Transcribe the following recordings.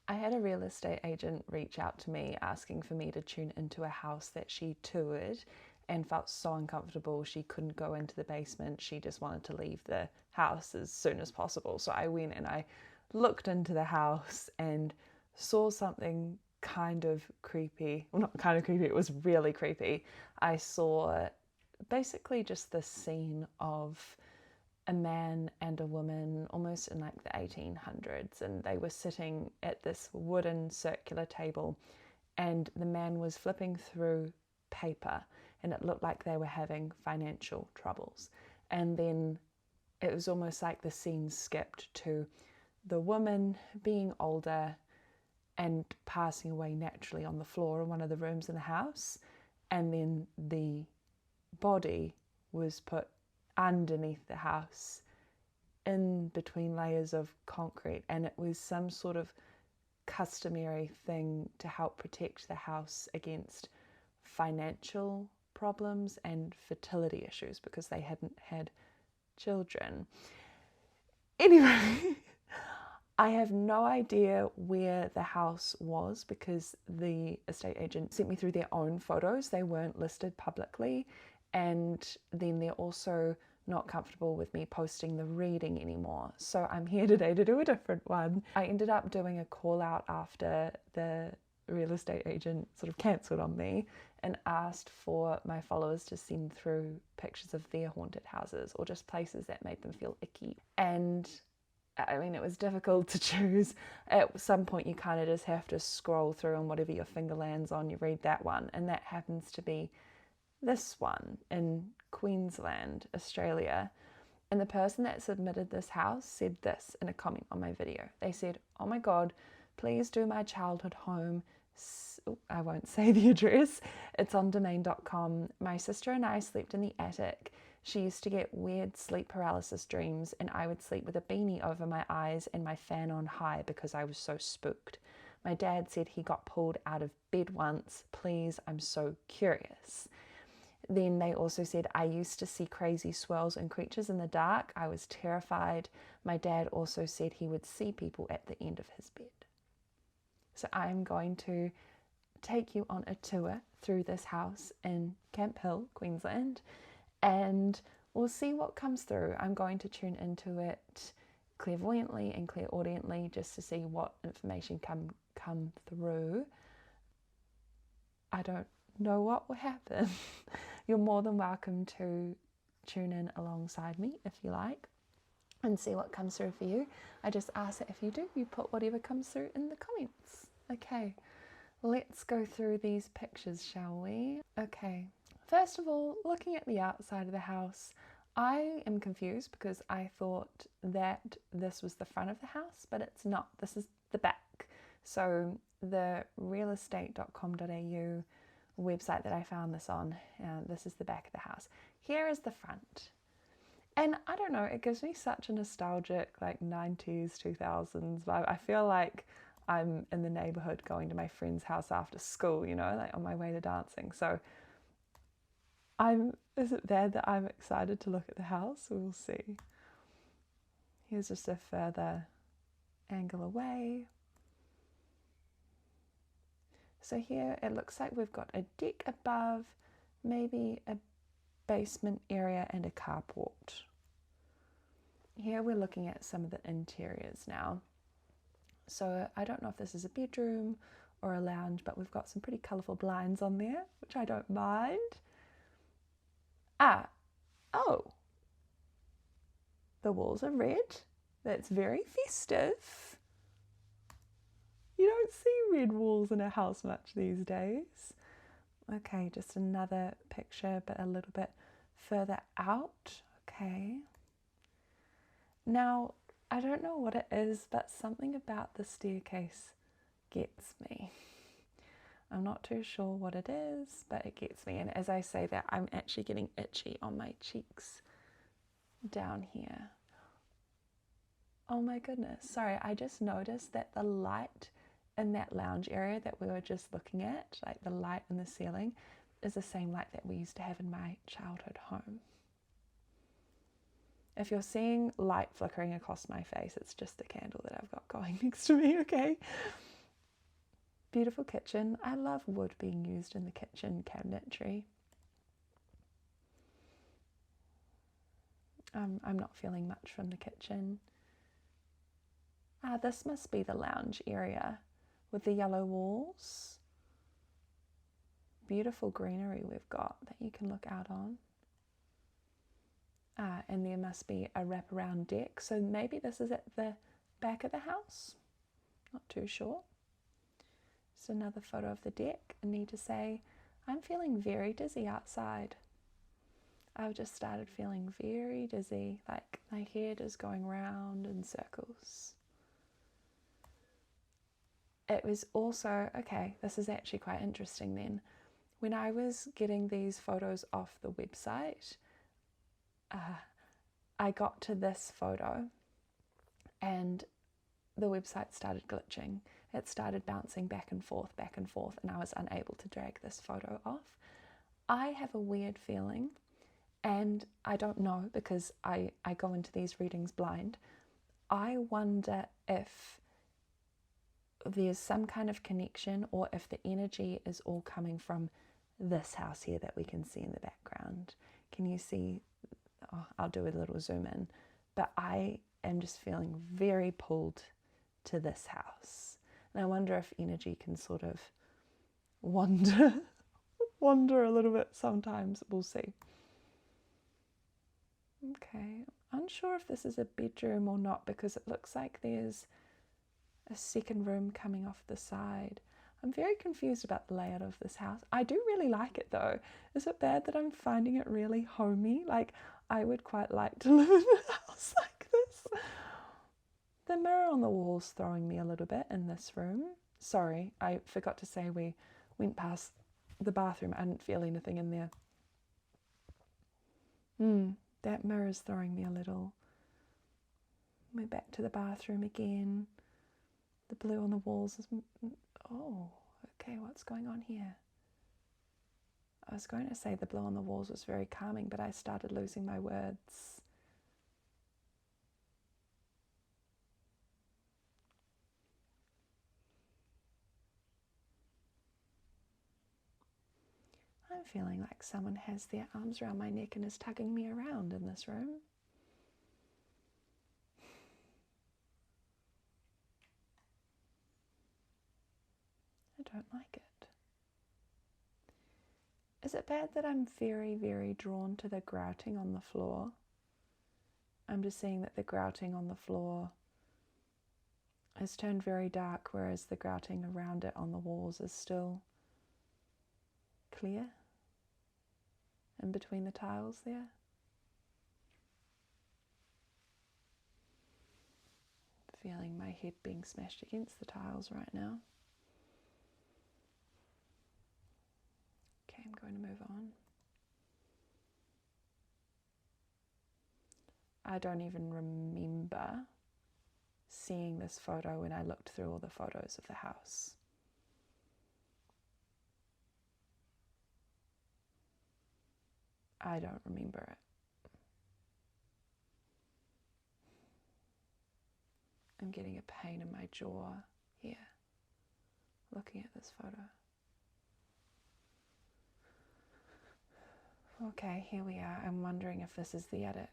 I had a real estate agent reach out to me asking for me to tune into a house that she toured and felt so uncomfortable she couldn't go into the basement. She just wanted to leave the house as soon as possible. So I went and I looked into the house and saw something kind of creepy. Well, not kind of creepy, it was really creepy. I saw basically just the scene of a man and a woman almost in like the 1800s, and they were sitting at this wooden circular table, and the man was flipping through paper, and it looked like they were having financial troubles. And then it was almost like the scene skipped to the woman being older and passing away naturally on the floor in one of the rooms in the house, and then the body was put underneath the house in between layers of concrete, and it was some sort of customary thing to help protect the house against financial problems and fertility issues because they hadn't had children. Anyway, I have no idea where the house was because the estate agent sent me through their own photos. They weren't listed publicly. And then they're also not comfortable with me posting the reading anymore. So I'm here today to do a different one. I ended up doing a call out after the real estate agent sort of cancelled on me and asked for my followers to send through pictures of their haunted houses or just places that made them feel icky. And I mean, it was difficult to choose. At some point, you kind of just have to scroll through, and whatever your finger lands on, you read that one. And that happens to be this one in Queensland, Australia. And the person that submitted this house said this in a comment on my video. They said, "Oh my God, please do my childhood home." I won't say the address. It's on domain.com. My sister and I slept in the attic. She used to get weird sleep paralysis dreams, and I would sleep with a beanie over my eyes and my fan on high because I was so spooked. My dad said he got pulled out of bed once. Please, I'm so curious. Then they also said, I used to see crazy swirls and creatures in the dark. I was terrified. My dad also said he would see people at the end of his bed. So I'm going to take you on a tour through this house in Camp Hill, Queensland, and we'll see what comes through. I'm going to tune into it clairvoyantly and clairaudiently just to see what information come through. I don't know what will happen. You're more than welcome to tune in alongside me if you like and see what comes through for you. I just ask that if you do, you put whatever comes through in the comments. Okay, let's go through these pictures, shall we? Okay, first of all, looking at the outside of the house, I am confused because I thought that this was the front of the house, but it's not. This is the back. So the realestate.com.au website that I found this on, this is the back of the house. Here is the front. And I don't know, it gives me such a nostalgic like 90s, 2000s vibe. I feel like I'm in the neighborhood going to my friend's house after school, you know, like on my way to dancing. So is it bad that I'm excited to look at the house? We'll see. Here's just a further angle away. So here it looks like we've got a deck above, maybe a basement area and a carport. Here we're looking at some of the interiors now. So I don't know if this is a bedroom or a lounge, but we've got some pretty colourful blinds on there, which I don't mind. Oh, the walls are red. That's very festive. You don't see red walls in a house much these days. Okay, just another picture, but a little bit further out. Okay. Now, I don't know what it is, but something about the staircase gets me. I'm not too sure what it is, but it gets me. And as I say that, I'm actually getting itchy on my cheeks down here. Oh my goodness. Sorry, I just noticed that the light in that lounge area that we were just looking at, like the light in the ceiling, is the same light that we used to have in my childhood home. If you're seeing light flickering across my face, it's just the candle that I've got going next to me, okay? Beautiful kitchen. I love wood being used in the kitchen cabinetry. I'm not feeling much from the kitchen. This must be the lounge area with the yellow walls. Beautiful greenery we've got that you can look out on. And there must be a wraparound deck. So maybe this is at the back of the house. Not too sure. Just another photo of the deck. I need to say, I'm feeling very dizzy outside. I've just started feeling very dizzy, like my head is going round in circles. It was also, okay, this is actually quite interesting then. When I was getting these photos off the website, I got to this photo and the website started glitching. It started bouncing back and forth, and I was unable to drag this photo off. I have a weird feeling, and I don't know because I go into these readings blind. I wonder if there's some kind of connection or if the energy is all coming from this house here that we can see in the background. Can you see? Oh, I'll do a little zoom in, but I am just feeling very pulled to this house. And I wonder if energy can sort of wander a little bit sometimes. We'll see. Okay, unsure if this is a bedroom or not because it looks like there's a second room coming off the side. I'm very confused about the layout of this house. I do really like it though. Is it bad that I'm finding it really homey? Like, I would quite like to live in a house like this. The mirror on the wall's throwing me a little bit in this room. Sorry, I forgot to say we went past the bathroom. I didn't feel anything in there. That mirror's throwing me a little. We're back to the bathroom again. The blue on the walls is... Oh, okay, what's going on here? I was going to say the blue on the walls was very calming, but I started losing my words. I'm feeling like someone has their arms around my neck and is tugging me around in this room. I don't like it. Is it bad that I'm very, very drawn to the grouting on the floor? I'm just seeing that the grouting on the floor has turned very dark, whereas the grouting around it on the walls is still clear in between the tiles there. Feeling my head being smashed against the tiles right now. Okay, I'm going to move on. I don't even remember seeing this photo when I looked through all the photos of the house. I don't remember it. I'm getting a pain in my jaw here, looking at this photo. Okay, here we are. I'm wondering if this is the attic.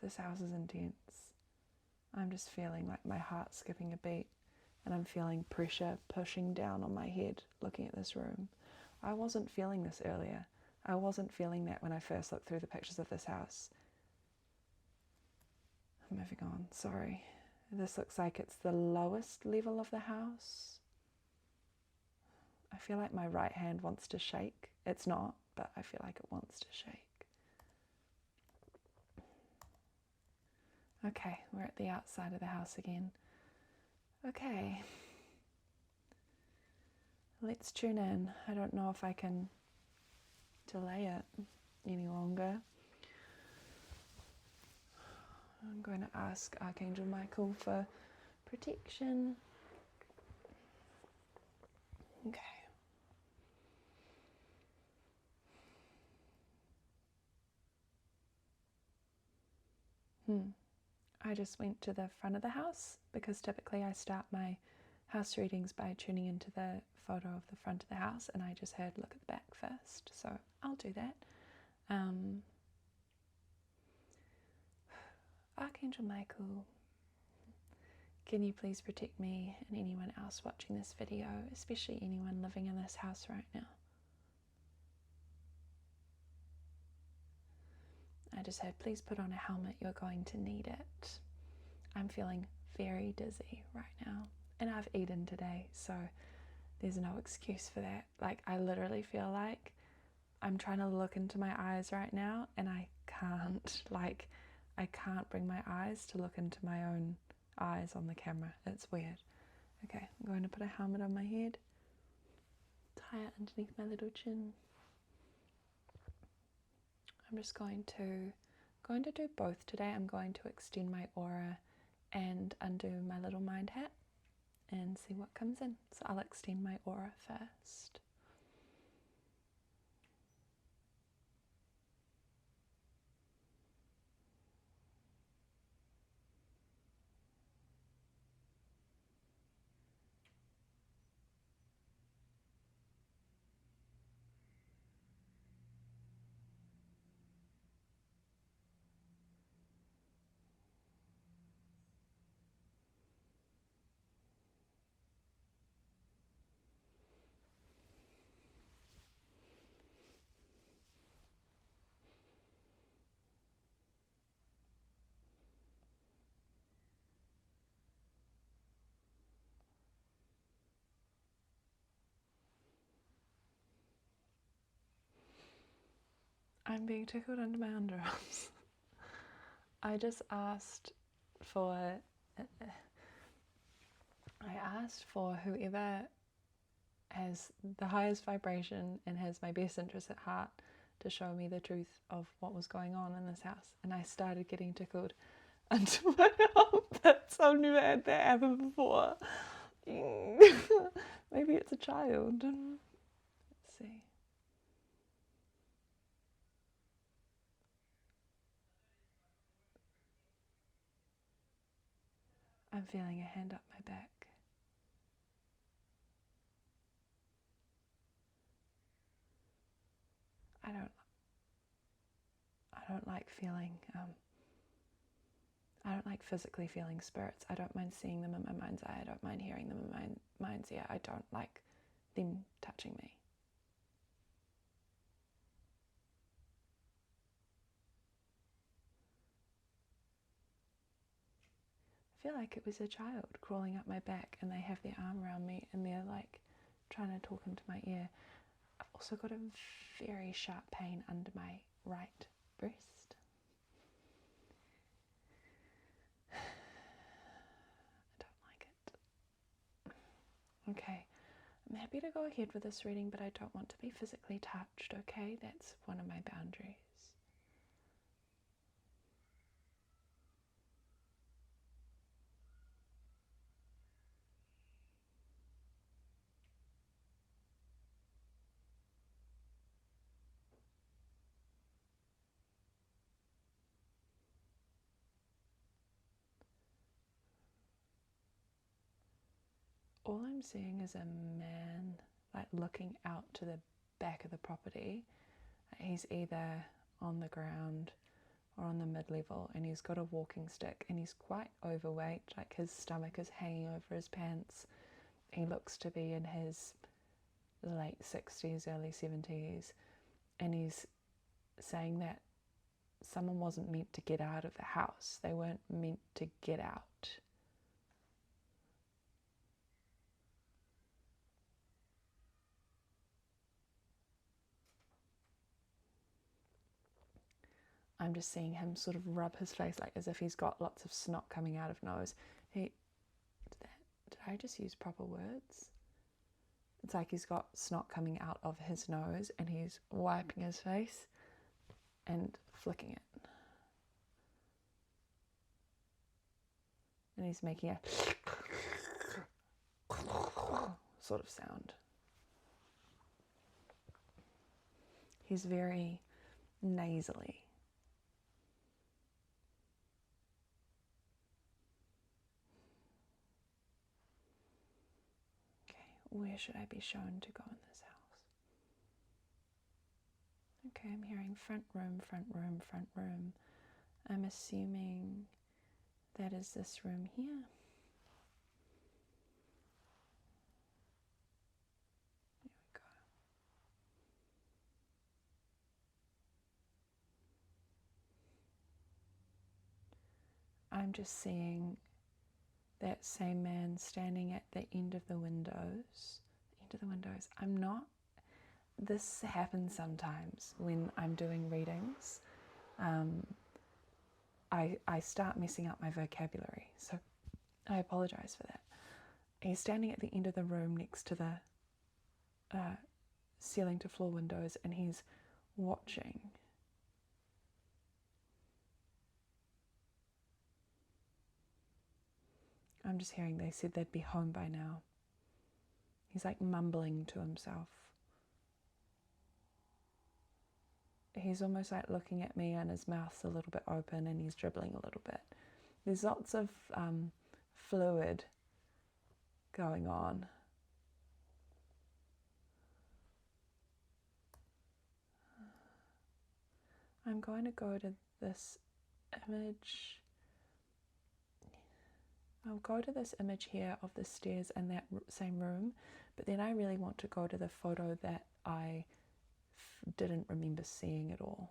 This house is intense. I'm just feeling like my heart's skipping a beat, and I'm feeling pressure pushing down on my head looking at this room. I wasn't feeling this earlier. I wasn't feeling that when I first looked through the pictures of this house. I'm moving on, sorry. This looks like it's the lowest level of the house. I feel like my right hand wants to shake. It's not, but I feel like it wants to shake. Okay, we're at the outside of the house again. Okay. Let's tune in. I don't know if I can delay it any longer. I'm going to ask Archangel Michael for protection. Okay. I just went to the front of the house because typically I start my house readings by tuning into the photo of the front of the house, and I just heard look at the back first, so I'll do that. Archangel Michael, can you please protect me and anyone else watching this video, especially anyone living in this house right now? I just heard, please put on a helmet, you're going to need it. I'm feeling very dizzy right now, and I've eaten today, so there's no excuse for that. Like, I literally feel like I'm trying to look into my eyes right now, and I can't. Like, I can't bring my eyes to look into my own eyes on the camera. It's weird. Okay, I'm going to put a helmet on my head, tie it underneath my little chin. I'm just going to do both today. I'm going to extend my aura and undo my little mind hat and see what comes in. So I'll extend my aura first. I'm being tickled under my underarms. I just asked for whoever has the highest vibration and has my best interest at heart to show me the truth of what was going on in this house. And I started getting tickled under my armpits. I've never had that happen before. Maybe it's a child. Let's see. I'm feeling a hand up my back. I don't like feeling, I don't like physically feeling spirits. I don't mind seeing them in my mind's eye. I don't mind hearing them in my mind's ear. I don't like them touching me. I feel like it was a child crawling up my back, and they have their arm around me and they're like trying to talk into my ear. I've also got a very sharp pain under my right breast. I don't like it. Okay, I'm happy to go ahead with this reading, but I don't want to be physically touched, okay? That's one of my boundaries. All I'm seeing is a man like looking out to the back of the property. He's either on the ground or on the mid-level, and he's got a walking stick, and he's quite overweight, like his stomach is hanging over his pants. He looks to be in his late 60s, early 70s, and he's saying that someone wasn't meant to get out of the house. They weren't meant to get out. I'm just seeing him sort of rub his face like as if he's got lots of snot coming out of nose. Did I just use proper words? It's like he's got snot coming out of his nose and he's wiping his face and flicking it. And he's making a sort of sound. He's very nasally. Where should I be shown to go in this house? Okay, I'm hearing front room, front room, front room. I'm assuming that is this room here. There we go. I'm just seeing that same man standing at the end of the windows. I'm not, this happens sometimes when I'm doing readings. I start messing up my vocabulary, so I apologize for that. He's standing at the end of the room next to the ceiling to floor windows, and he's watching. I'm just hearing they said they'd be home by now. He's like mumbling to himself. He's almost like looking at me and his mouth's a little bit open and he's dribbling a little bit. There's lots of fluid going on. I'm going to go to this image. I'll go to this image here of the stairs in that same room, but then I really want to go to the photo that I didn't remember seeing at all.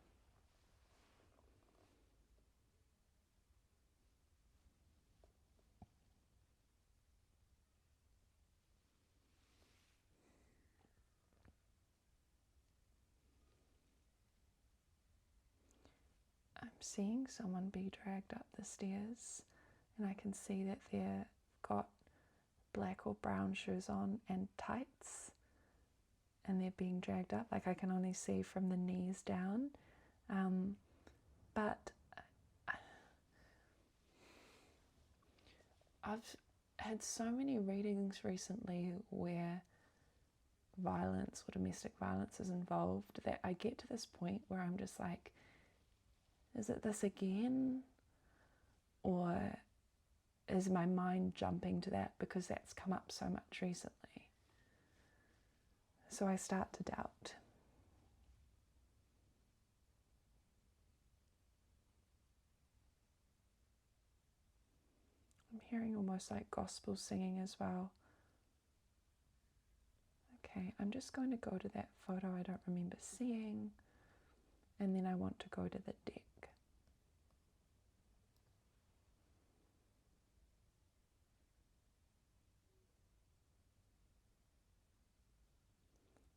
I'm seeing someone be dragged up the stairs, and I can see that they've got black or brown shoes on and tights, and they're being dragged up. Like I can only see from the knees down, but I've had so many readings recently where violence or domestic violence is involved that I get to this point where I'm just like, is it this again? Or is my mind jumping to that because that's come up so much recently? So I start to doubt. I'm hearing almost like gospel singing as well. Okay, I'm just going to go to that photo I don't remember seeing, and then I want to go to the deck.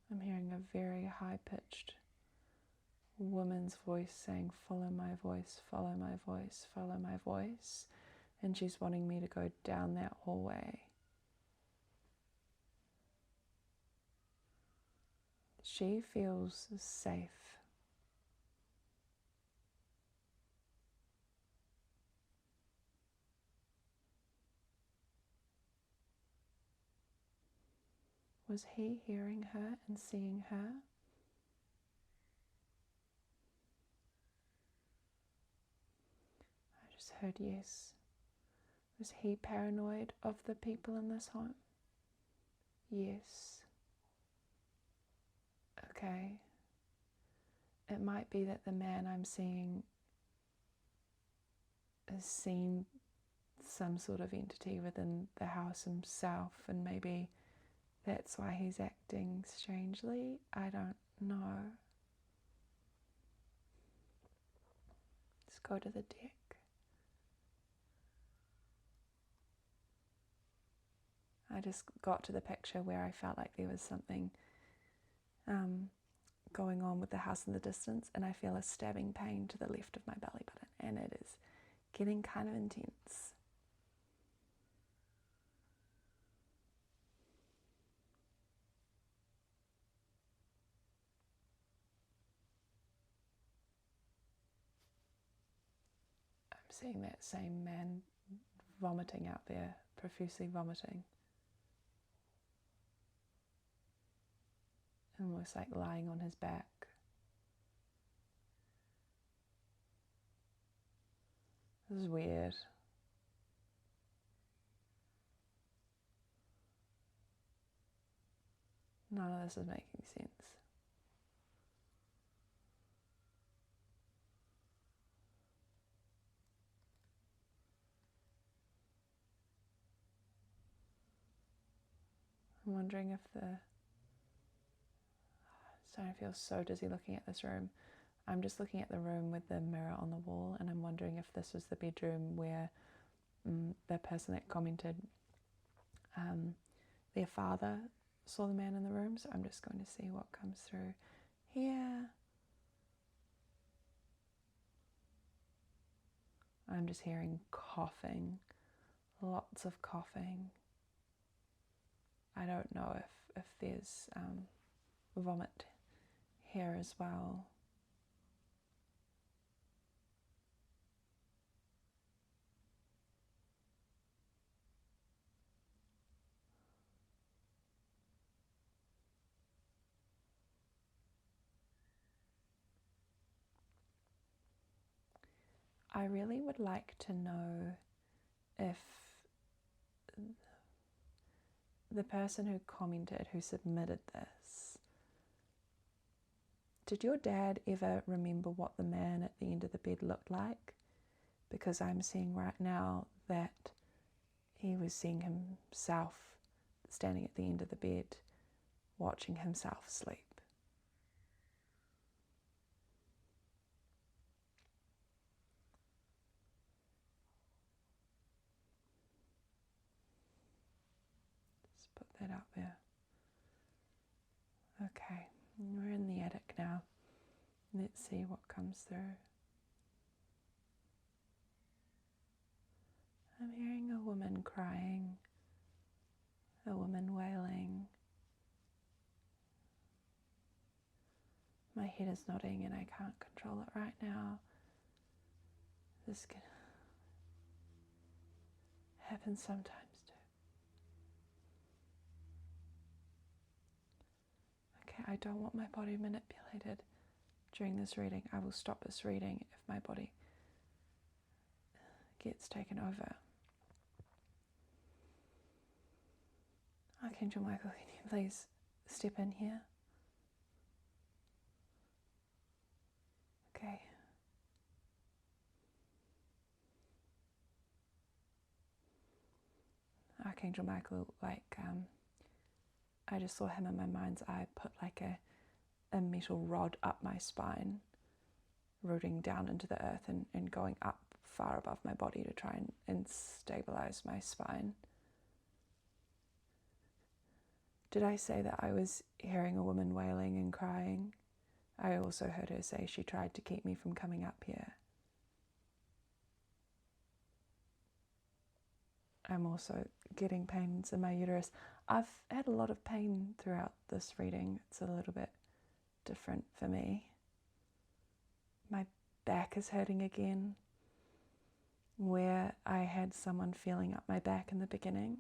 I'm hearing a very high-pitched woman's voice saying, follow my voice, follow my voice, follow my voice. And she's wanting me to go down that hallway. She feels safe. Was he hearing her and seeing her? I just heard yes. Was he paranoid of the people in this home? Yes. Okay. It might be that the man I'm seeing has seen some sort of entity within the house himself, and maybe that's why he's acting strangely. I don't know. Let's go to the deck. I just got to the picture where I felt like there was something going on with the house in the distance, and I feel a stabbing pain to the left of my belly button, and it is getting kind of intense. I'm seeing that same man vomiting out there, profusely vomiting. Almost like lying on his back. This is weird. None of this is making sense. I'm wondering if starting to feel so dizzy looking at this room. I'm just looking at the room with the mirror on the wall, and I'm wondering if this was the bedroom where the person that commented, their father saw the man in the room. So I'm just going to see what comes through here. I'm just hearing coughing, lots of coughing. I don't know if there's vomit here as well. I really would like to know if the person who commented, who submitted this, did your dad ever remember what the man at the end of the bed looked like? Because I'm seeing right now that he was seeing himself standing at the end of the bed, watching himself sleep. Just put that out there. Okay, we're in the attic now. Let's see what comes through. I'm hearing a woman crying, a woman wailing. My head is nodding and I can't control it right now. This can happen sometimes too. Okay, I don't want my body manipulated during this reading. I will stop this reading if my body gets taken over. Archangel Michael, can you please step in here? Okay. Archangel Michael, I just saw him in my mind's eye put like a metal rod up my spine, rooting down into the earth and going up far above my body to try and stabilize my spine. Did I say that I was hearing a woman wailing and crying? I also heard her say she tried to keep me from coming up here. I'm also getting pains in my uterus. I've had a lot of pain throughout this reading. It's a little bit different for me. My back is hurting again, where I had someone feeling up my back in the beginning.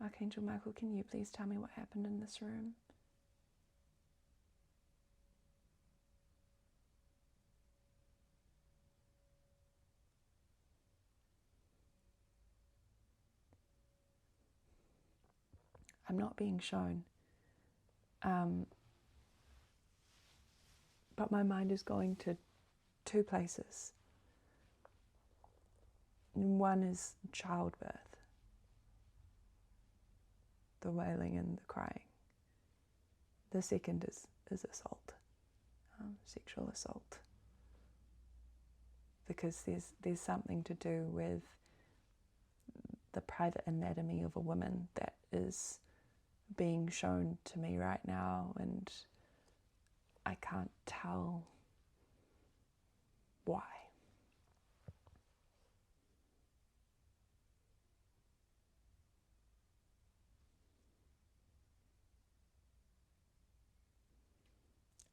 Archangel Michael, can you please tell me what happened in this room? I'm not being shown, but my mind is going to two places. One is childbirth, the wailing and the crying. The second is assault, sexual assault, because there's something to do with the private anatomy of a woman that is being shown to me right now, and I can't tell why.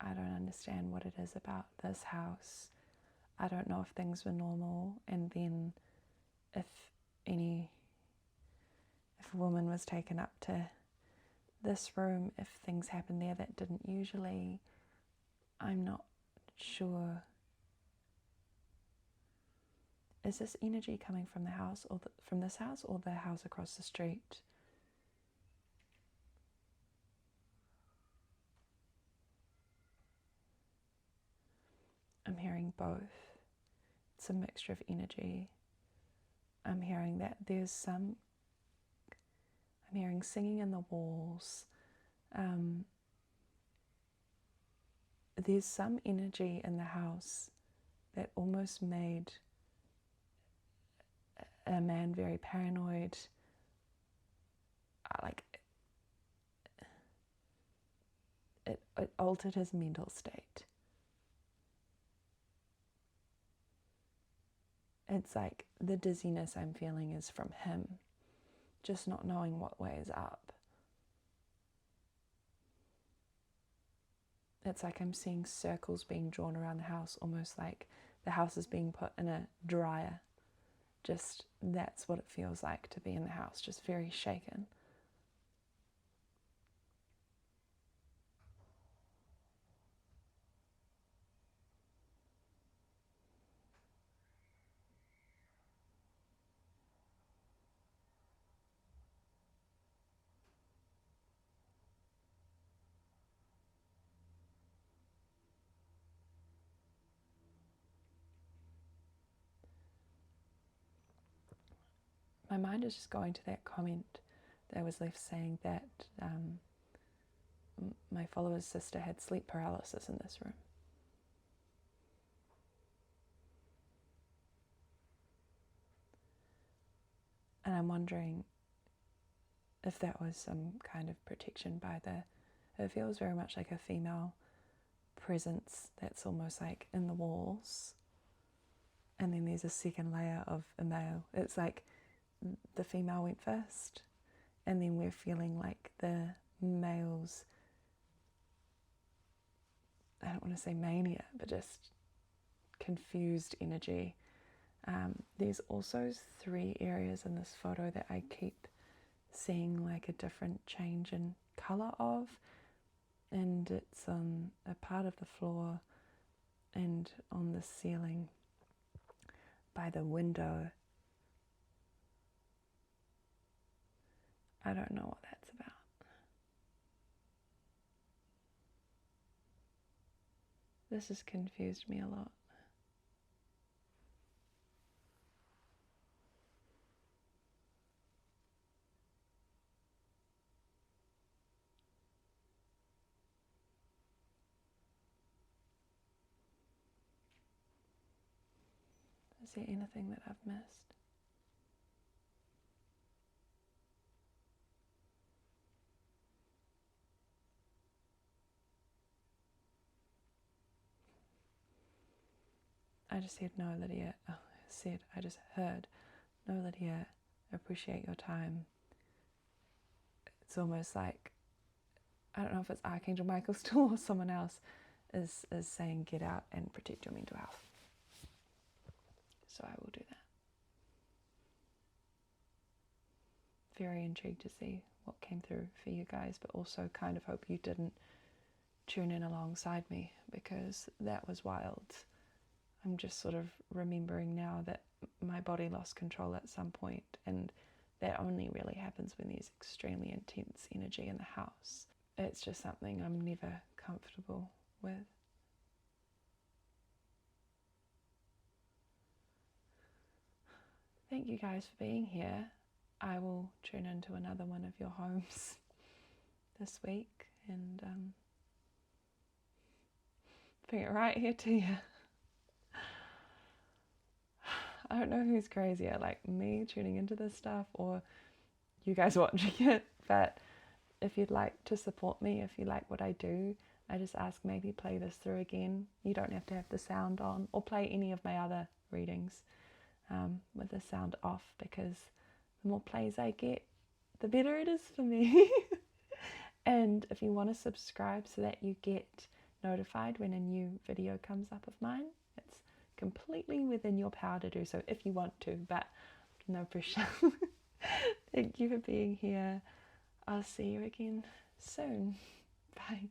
I don't understand what it is about this house. I don't know if things were normal, and then if a woman was taken up to this room, if things happened there that didn't usually. I'm not sure. Is this energy coming from the house, or from this house, or the house across the street? I'm hearing both. It's a mixture of energy. I'm hearing that I'm hearing singing in the walls. There's some energy in the house that almost made a man very paranoid. Like, it altered his mental state. It's like the dizziness I'm feeling is from him, just not knowing what way is up. It's like I'm seeing circles being drawn around the house, almost like the house is being put in a dryer. Just, that's what it feels like to be in the house, just very shaken. My mind is just going to that comment that was left saying that my follower's sister had sleep paralysis in this room. And I'm wondering if that was some kind of protection by it feels very much like a female presence that's almost like in the walls. And then there's a second layer of a male. It's like the female went first, and then we're feeling like the male's, I don't want to say mania, but just confused energy. There's also 3 areas in this photo that I keep seeing like a different change in colour of, and it's on a part of the floor and on the ceiling by the window. I don't know what that's about. This has confused me a lot. Is there anything that I've missed? I just heard, no, Lydia. I just heard, no, Lydia, appreciate your time. It's almost like, I don't know if it's Archangel Michael still or someone else is saying, get out and protect your mental health. So I will do that. Very intrigued to see what came through for you guys, but also kind of hope you didn't tune in alongside me, because that was wild. I'm just sort of remembering now that my body lost control at some point, and that only really happens when there's extremely intense energy in the house. It's just something I'm never comfortable with. Thank you guys for being here. I will tune into another one of your homes this week and bring it right here to you. I don't know who's crazier, like me tuning into this stuff or you guys watching it, but if you'd like to support me, if you like what I do, I just ask maybe play this through again. You don't have to have the sound on, or play any of my other readings with the sound off, because the more plays I get, the better it is for me. And if you want to subscribe so that you get notified when a new video comes up of mine, it's completely within your power to do so if you want to, but no pressure. Thank you for being here. I'll see you again soon. Bye.